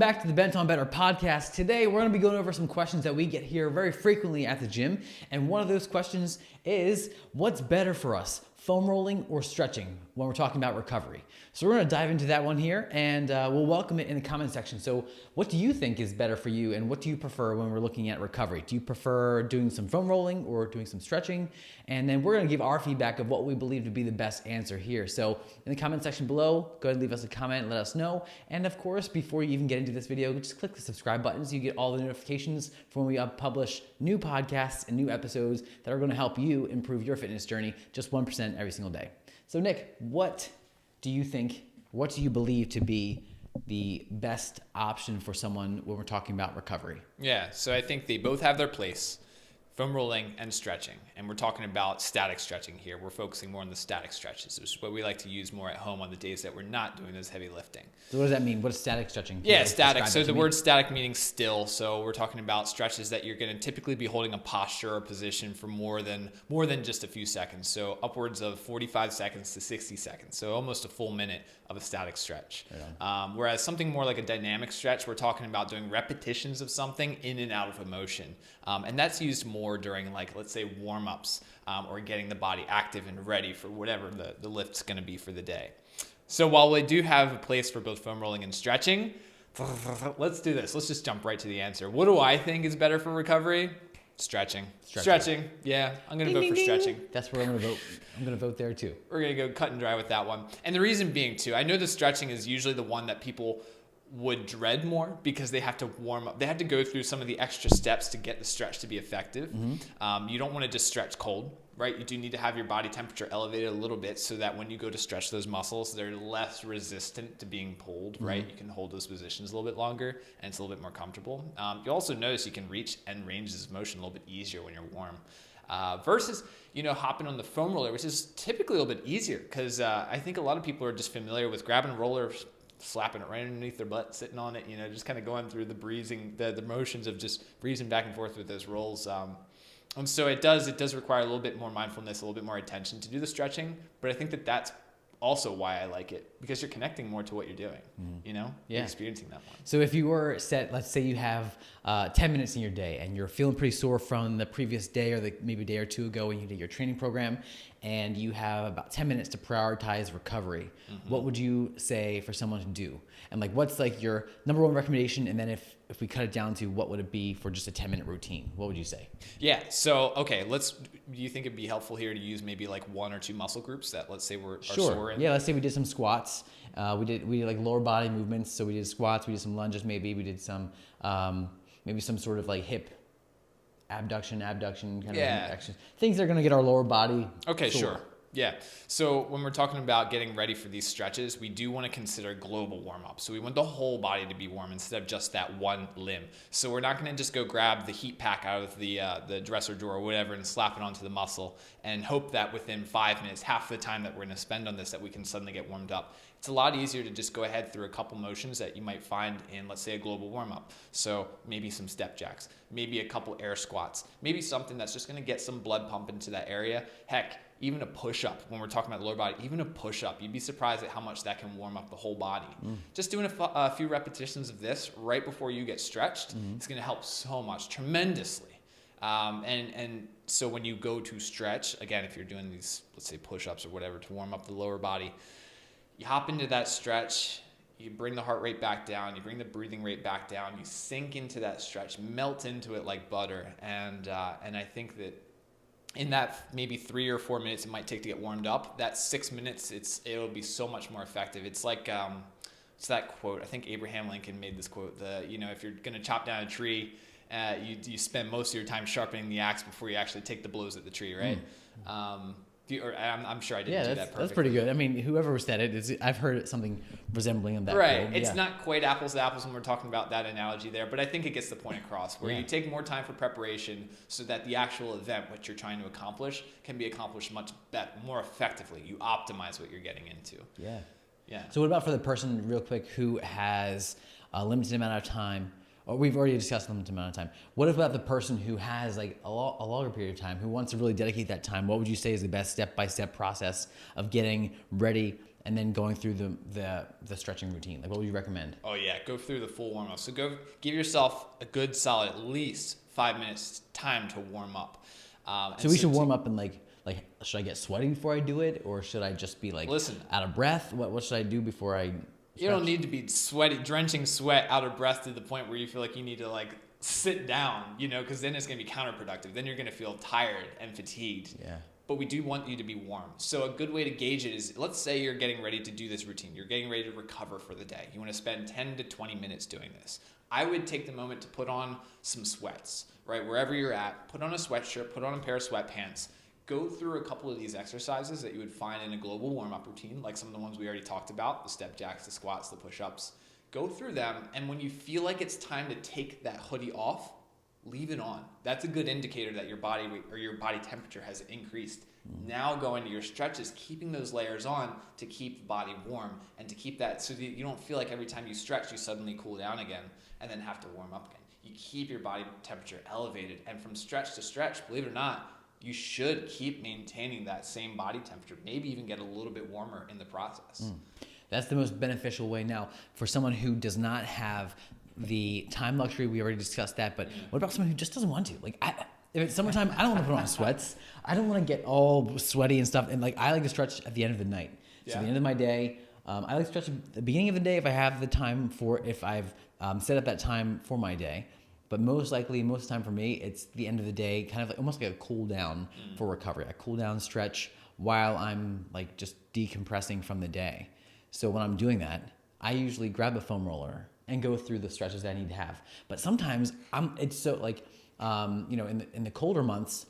back to the Bent on Better podcast. Today, we're going to be going over some questions that we get here very frequently at the gym. And one of those questions is, what's better for us, foam rolling or stretching when we're talking about recovery? So we're going to dive into that one here, and we'll welcome it in the comment section. So what do you think is better for you, and what do you prefer when we're looking at recovery? Do you prefer doing some foam rolling or doing some stretching? And then we're going to give our feedback of what we believe to be the best answer here. So in the comment section below, go ahead and leave us a comment and let us know. And of course, before you even get into this video, just click the subscribe button so you get all the notifications for when we publish new podcasts and new episodes that are going to help you improve your fitness journey just 1% every single day. So Nick, what do you believe to be the best option for someone when we're talking about recovery? Yeah, so I think they both have their place, foam rolling and stretching. And we're talking about static stretching here. We're focusing more on the static stretches, which is what we like to use more at home on the days that we're not doing those heavy lifting. So what does that mean? What is static stretching? Yeah, static. So the word static meaning still. So we're talking about stretches that you're going to typically be holding a posture or position for more than just a few seconds. So upwards of 45 seconds to 60 seconds. So almost a full minute of a static stretch. Yeah. Whereas something more like a dynamic stretch, we're talking about doing repetitions of something in and out of a motion. And that's used more during, like, let's say warm-ups or getting the body active and ready for whatever the lift's going to be for the day. So while we do have a place for both foam rolling and stretching, let's do this. Let's just jump right to the answer. What do I think is better for recovery? Stretching. Yeah, I'm going to vote for stretching. That's where I'm going to vote. I'm going to vote there too. We're going to go cut and dry with that one. And the reason being too, I know the stretching is usually the one that people would dread more because they have to warm up. They have to go through some of the extra steps to get the stretch to be effective. Mm-hmm. You don't want to just stretch cold, right? You do need to have your body temperature elevated a little bit so that when you go to stretch those muscles, they're less resistant to being pulled, mm-hmm. right? You can hold those positions a little bit longer and it's a little bit more comfortable. You also notice you can reach and ranges of motion a little bit easier when you're warm. Versus, hopping on the foam roller, which is typically a little bit easier because I think a lot of people are just familiar with grabbing a roller, slapping it right underneath their butt, sitting on it, just kind of going through the breezing, the motions of just breezing back and forth with those rolls. And so it does require a little bit more mindfulness, a little bit more attention to do the stretching. But I think that's also why I like it, because you're connecting more to what you're doing, Yeah. You're experiencing that one. So if you were set, let's say you have 10 minutes in your day and you're feeling pretty sore from the previous day or maybe a day or two ago when you did your training program, and you have about 10 minutes to prioritize recovery, mm-hmm. what would you say for someone to do? And what's your number one recommendation? And then if we cut it down to what would it be for just a 10-minute routine, what would you say? Yeah. So, okay, do you think it'd be helpful here to use maybe one or two muscle groups that, let's say, are sore in? Yeah, let's say we did some squats. We did lower body movements. So we did squats, we did some lunges maybe. We did some, maybe some sort of hip abduction kind of action. Things that are going to get our lower body sore. Sure. Yeah. So when we're talking about getting ready for these stretches, we do want to consider global warm-up. So we want the whole body to be warm instead of just that one limb. So we're not going to just go grab the heat pack out of the dresser drawer or whatever and slap it onto the muscle and hope that within 5 minutes, half the time that we're going to spend on this, that we can suddenly get warmed up. It's a lot easier to just go ahead through a couple motions that you might find in, let's say, a global warm-up. So maybe some step jacks, maybe a couple air squats, maybe something that's just going to get some blood pump into that area. Heck, even a push-up, when we're talking about the lower body, even a push-up, you'd be surprised at how much that can warm up the whole body. Just doing a few repetitions of this right before you get stretched, it's going to help so much, tremendously. And so when you go to stretch, again, if you're doing these, let's say, push-ups or whatever to warm up the lower body, you hop into that stretch, you bring the heart rate back down, you bring the breathing rate back down, you sink into that stretch, melt into it like butter. And I think that in that maybe 3 or 4 minutes it might take to get warmed up, that 6 minutes, it'll be so much more effective. It's like, it's that quote, I think Abraham Lincoln made this quote, if you're going to chop down a tree, you spend most of your time sharpening the axe before you actually take the blows at the tree, right? I'm sure I didn't do that perfectly. That's pretty good. I mean, whoever said it, I've heard something resembling that. Right. It's not quite apples to apples when we're talking about that analogy there, but I think it gets the point across where you take more time for preparation so that the actual event, which you're trying to accomplish, can be accomplished much better, more effectively. You optimize what you're getting into. Yeah. So what about for the person, real quick, who has a limited amount of time? Or we've already discussed a limited amount of time. What about the person who has a longer period of time, who wants to really dedicate that time? What would you say is the best step-by-step process of getting ready and then going through the stretching routine? Like, what would you recommend? Oh yeah, go through the full warm up. So go give yourself a good solid at least 5 minutes time to warm up. So we should warm up and like should I get sweaty before I do it, or should I just be like out of breath? What should I do before I? You don't need to be sweaty, drenching sweat, out of breath to the point where you feel like you need to like sit down, because then it's going to be counterproductive. Then you're going to feel tired and fatigued. Yeah. But we do want you to be warm. So a good way to gauge it is, let's say you're getting ready to do this routine. You're getting ready to recover for the day. You want to spend 10 to 20 minutes doing this. I would take the moment to put on some sweats, right? Wherever you're at, put on a sweatshirt, put on a pair of sweatpants. Go through a couple of these exercises that you would find in a global warm-up routine, like some of the ones we already talked about, the step jacks, the squats, the push-ups. Go through them, and when you feel like it's time to take that hoodie off, leave it on. That's a good indicator that your body weight or your body temperature has increased. Now go into your stretches, keeping those layers on to keep the body warm and to keep that so that you don't feel like every time you stretch, you suddenly cool down again and then have to warm up again. You keep your body temperature elevated, and from stretch to stretch, believe it or not, you should keep maintaining that same body temperature, maybe even get a little bit warmer in the process. That's the most beneficial way. Now, for someone who does not have the time luxury, we already discussed that, but what about someone who just doesn't want to? Like, if it's summertime, I don't want to put on sweats. I don't want to get all sweaty and stuff. And like, I like to stretch at the end of the night. So at the end of my day, I like to stretch at the beginning of the day if I have the time if I've set up that time for my day. But most of the time for me, it's the end of the day, kind of like almost like a cool down for recovery. I cool down, stretch while I'm like just decompressing from the day. So when I'm doing that, I usually grab a foam roller and go through the stretches that I need to have. But sometimes it's so like, in the colder months,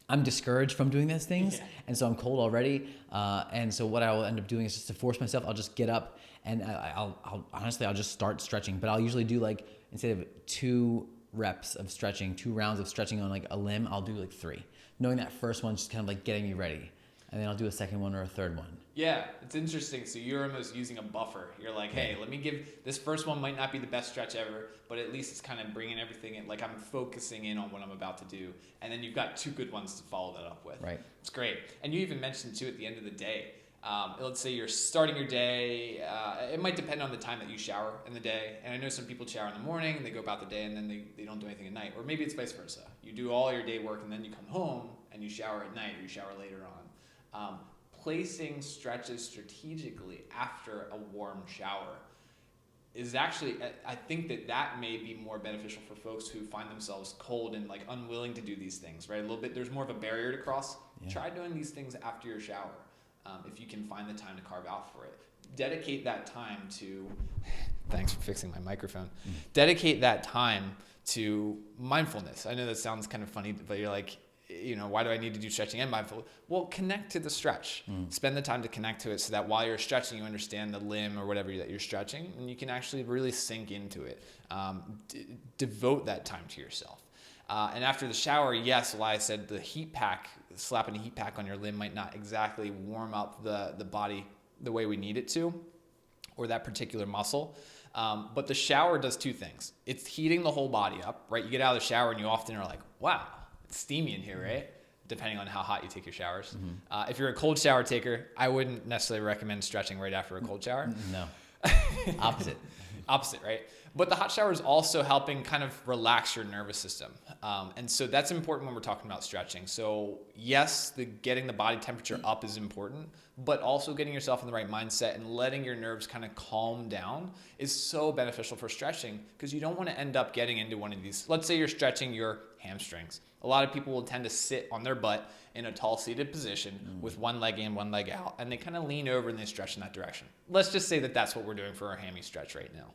I'm discouraged from doing those things. And so I'm cold already. And so what I will end up doing is just to force myself, I'll just get up and I'll honestly just start stretching. But I'll usually do like, instead of 2 reps of stretching, 2 rounds of stretching on like a limb, I'll do like 3. Knowing that first one's just kind of like getting me ready. And then I'll do a second one or a third one. Yeah, it's interesting. So you're almost using a buffer. You're like, hey, let me give, this first one might not be the best stretch ever, but at least it's kind of bringing everything in. Like I'm focusing in on what I'm about to do. And then you've got 2 good ones to follow that up with. Right. It's great. And you even mentioned too at the end of the day, let's say you're starting your day. It might depend on the time that you shower in the day. And I know some people shower in the morning and they go about the day and then they don't do anything at night. Or maybe it's vice versa. You do all your day work and then you come home and you shower at night or you shower later on. Placing stretches strategically after a warm shower is actually, I think that may be more beneficial for folks who find themselves cold and like unwilling to do these things, right? A little bit, there's more of a barrier to cross. Yeah. Try doing these things after your shower. If you can find the time to carve out for it. Dedicate that time to, thanks for fixing my microphone. Dedicate that time to mindfulness. I know that sounds kind of funny, but you're like, why do I need to do stretching and mindful? Well, connect to the stretch. Spend the time to connect to it so that while you're stretching, you understand the limb or whatever that you're stretching, and you can actually really sink into it. Devote that time to yourself. And after the shower, yes, like I said, the heat pack, slapping a heat pack on your limb might not exactly warm up the body the way we need it to, or that particular muscle. But the shower does 2 things. It's heating the whole body up, right? You get out of the shower and you often are like, wow, it's steamy in here, right? Depending on how hot you take your showers. If you're a cold shower taker, I wouldn't necessarily recommend stretching right after a cold shower. No. Opposite, right? But the hot shower is also helping kind of relax your nervous system. And so that's important when we're talking about stretching. So yes, getting the body temperature up is important, but also getting yourself in the right mindset and letting your nerves kind of calm down is so beneficial for stretching, because you don't want to end up getting into one of these. Let's say you're stretching your hamstrings. A lot of people will tend to sit on their butt in a tall seated position with one leg in, one leg out, and they kind of lean over and they stretch in that direction. Let's just say that that's what we're doing for our hammy stretch right now.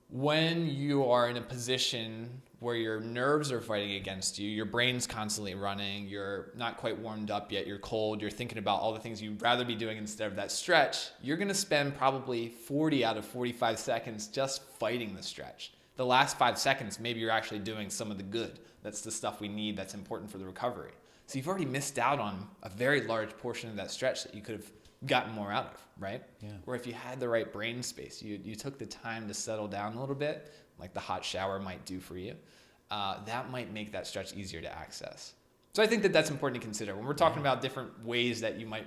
When you are in a position where your nerves are fighting against you, your brain's constantly running, you're not quite warmed up yet, you're cold, you're thinking about all the things you'd rather be doing instead of that stretch, you're going to spend probably 40 out of 45 seconds just fighting the stretch. The last 5 seconds, maybe you're actually doing some of the good. That's the stuff we need that's important for the recovery. So you've already missed out on a very large portion of that stretch that you could have gotten more out of, right? Yeah. Or if you had the right brain space, you took the time to settle down a little bit, like the hot shower might do for you, that might make that stretch easier to access. So I think that's important to consider. When we're talking about different ways that you might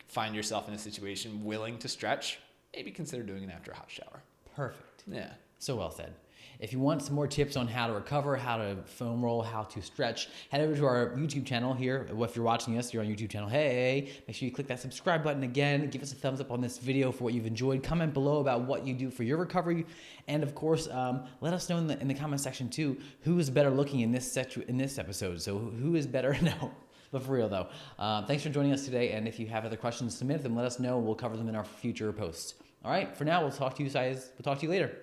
find yourself in a situation willing to stretch, maybe consider doing it after a hot shower. Perfect. Yeah. So well said. If you want some more tips on how to recover, how to foam roll, how to stretch, head over to our YouTube channel here. If you're watching us, you're on YouTube channel. Hey, make sure you click that subscribe button again. Give us a thumbs up on this video for what you've enjoyed. Comment below about what you do for your recovery. And of course, let us know in the comment section too, who is better looking in this episode. So who is better? No. But for real though, thanks for joining us today. And if you have other questions, submit them. Let us know. We'll cover them in our future posts. All right. For now, we'll talk to you guys. We'll talk to you later.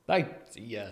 Bye. See ya.